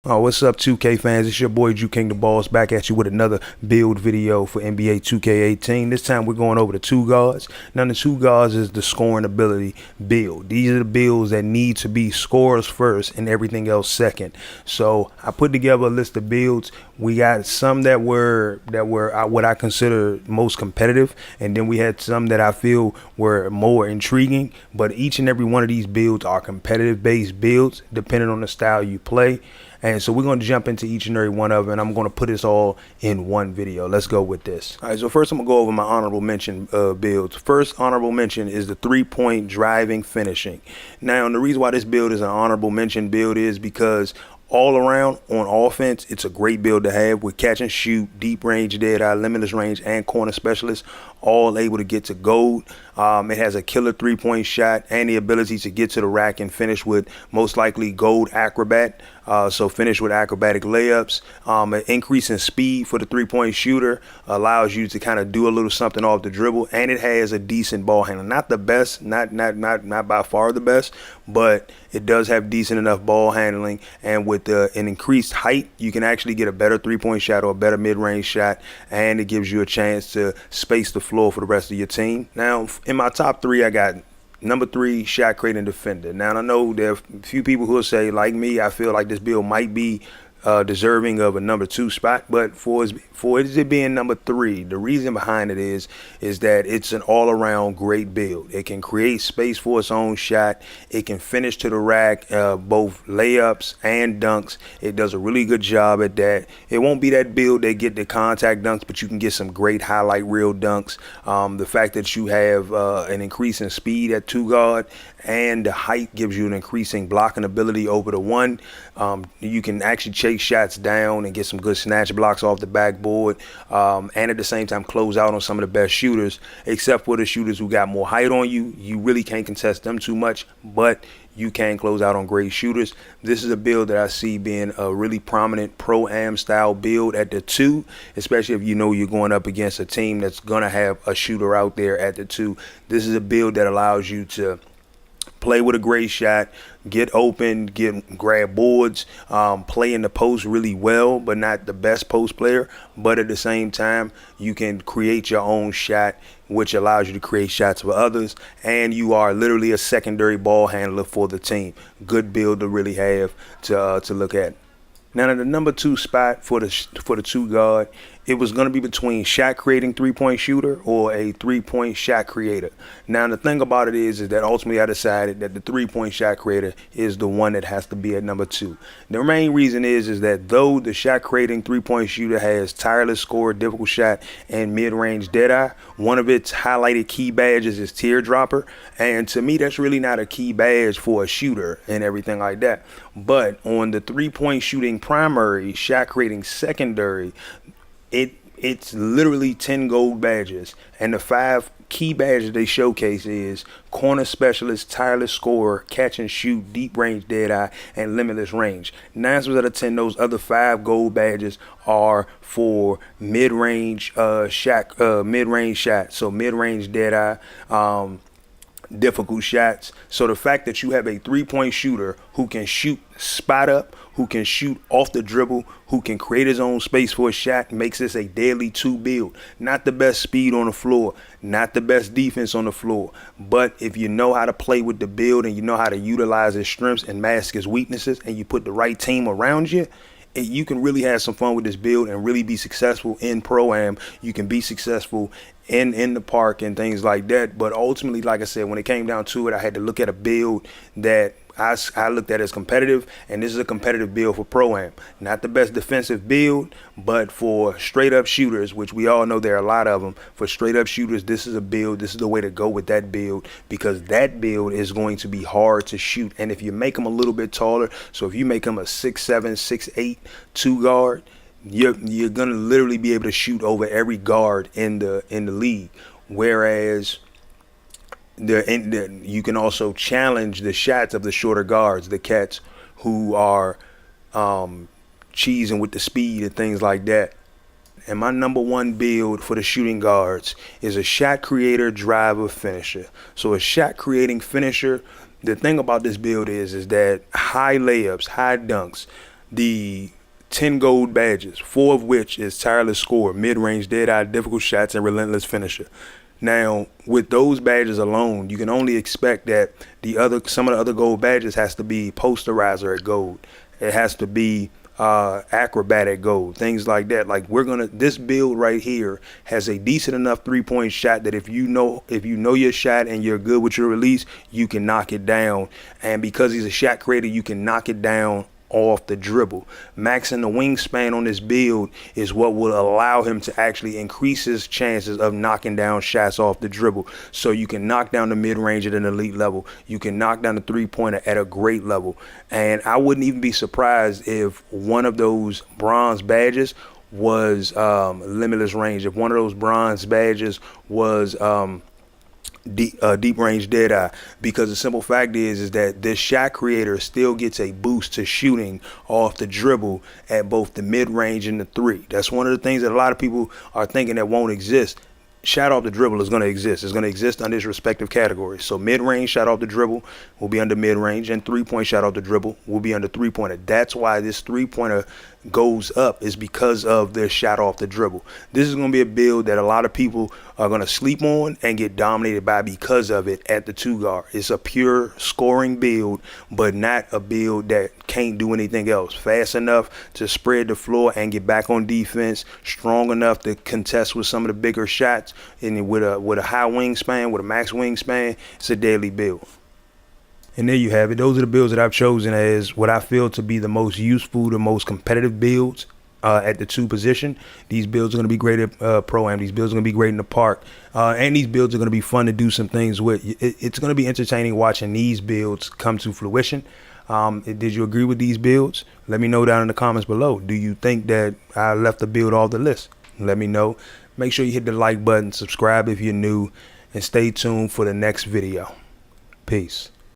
Oh, what's up, 2K fans? It's your boy JuKIng the Balls back at you with another build video for NBA 2K18. This time we're going over the two guards. Now, the two guards is the scoring ability build. These are the builds that need to be scores first and everything else second. So I put together a list of builds. We got some that were what I consider most competitive, and then we had some that I feel were more intriguing. But each and every one of these builds are competitive based builds, depending on the style you play. And so we're going to jump into each and every one of them, and I'm going to put this all in one video. Let's go with this. All right, so first I'm going to go over my honorable mention builds. First honorable mention is the three-point driving finishing. Now, the reason why this build is an honorable mention build is because all around on offense, it's a great build to have with catch and shoot, deep range, dead eye, limitless range, and corner specialists, all able to get to gold. It has a killer three-point shot and the ability to get to the rack and finish with most likely gold acrobat. So finish with acrobatic layups. An increase in speed for the three-point shooter allows you to kind of do a little something off the dribble, and it has a decent ball handling. Not the best, not by far the best, but it does have decent enough ball handling. And with an increased height, you can actually get a better three-point shot or a better mid-range shot, and it gives you a chance to space the floor for the rest of your team. Now, in my top three, I got number 3, shot creating defender. Now, I know there are a few people who will say, like me, I feel like this build might be deserving of a number 2 spot, but for it being number 3, the reason behind it is that it's an all-around great build. It can create space for its own shot. It can finish to the rack, both layups and dunks. It does a really good job at that. It won't be that build that get the contact dunks, but you can get some great highlight reel dunks. The fact that you have an increase in speed at 2 guard and the height gives you an increasing blocking ability over the 1. You can actually chase shots down and get some good snatch blocks off the backboard, and at the same time close out on some of the best shooters, except for the shooters who got more height on you. You really can't contest them too much, but you can close out on great shooters. This is a build that I see being a really prominent pro-am style build at the 2, especially if you know you're going up against a team that's gonna have a shooter out there at the 2. This is a build that allows you to play with a great shot, get open, grab boards, play in the post really well, but not the best post player. But at the same time, you can create your own shot, which allows you to create shots for others. And you are literally a secondary ball handler for the team. Good build to really have to look at. Now, in the number 2 spot for the 2 guard, it was going to be between shot creating three-point shooter or a three-point shot creator. Now, the thing about it is that ultimately I decided that the three-point shot creator is the one that has to be at number 2. The main reason is that though the shot creating three-point shooter has tireless score, difficult shot, and mid-range deadeye, one of its highlighted key badges is teardropper. And to me, that's really not a key badge for a shooter and everything like that. But on the three-point shooting primary, shot creating secondary, it's literally 10 gold badges, and the 5 key badges they showcase is corner specialist, tireless scorer, catch and shoot, deep range dead eye, and limitless range. 9 out of 10, those other 5 gold badges are for mid-range shot, so mid-range dead eye, difficult shots. So the fact that you have a three-point shooter who can shoot spot up, who can shoot off the dribble, who can create his own space for a shot, makes this a deadly 2 build. Not the best speed on the floor, not the best defense on the floor, but if you know how to play with the build and you know how to utilize his strengths and mask his weaknesses, and you put the right team around you, you can really have some fun with this build and really be successful in Pro-Am. You can be successful in the park and things like that. But ultimately, like I said, when it came down to it, I had to look at a build that I looked at as competitive, and this is a competitive build for Pro-Am. Not the best defensive build, but for straight up shooters, which we all know there are a lot of them, for straight up shooters, this is a build, this is the way to go with that build, because that build is going to be hard to shoot. And if you make them a little bit taller, so if you make them a 6'7", 6'8", 2 guard, you're gonna literally be able to shoot over every guard in the league. Whereas you can also challenge the shots of the shorter guards, the cats who are cheesing with the speed and things like that. And my number 1 build for the shooting guards is a shot creator, driver, finisher. So a shot creating finisher, the thing about this build is that high layups, high dunks, the 10 gold badges, 4 of which is tireless score, mid-range, dead-eye, difficult shots, and relentless finisher. Now, with those badges alone, you can only expect that some of the other gold badges has to be posterizer at gold. It has to be acrobat at gold, things like that. Like this build right here has a decent enough 3-point shot that if you know your shot and you're good with your release, you can knock it down. And because he's a shot creator, you can knock it down off the dribble. Maxing the wingspan on this build is what will allow him to actually increase his chances of knocking down shots off the dribble. So you can knock down the mid-range at an elite level. You can knock down the three-pointer at a great level. And I wouldn't even be surprised if one of those bronze badges was limitless range. If one of those bronze badges was deep range dead eye, because the simple fact is that this shot creator still gets a boost to shooting off the dribble at both the mid range and the 3. That's one of the things that a lot of people are thinking that won't exist. Shot off the dribble is going to exist. It's going to exist under its respective categories. So mid-range shot off the dribble will be under mid-range, and 3-point shot off the dribble will be under 3-pointer. That's why this 3-pointer goes up, is because of their shot off the dribble. This is going to be a build that a lot of people are going to sleep on and get dominated by because of it at the 2 guard. It's a pure scoring build, but not a build that can't do anything else. Fast enough to spread the floor and get back on defense, strong enough to contest with some of the bigger shots, and with a high wingspan, with a max wingspan. It's a deadly build. And there you have it. Those are the builds that I've chosen as what I feel to be the most useful, the most competitive builds at the 2 position. These builds are going to be great at Pro-Am. These builds are going to be great in the park. And these builds are going to be fun to do some things with. It's going to be entertaining watching these builds come to fruition. Did you agree with these builds? Let me know down in the comments below. Do you think that I left a build off the list? Let me know. Make sure you hit the like button, subscribe if you're new, and stay tuned for the next video. Peace.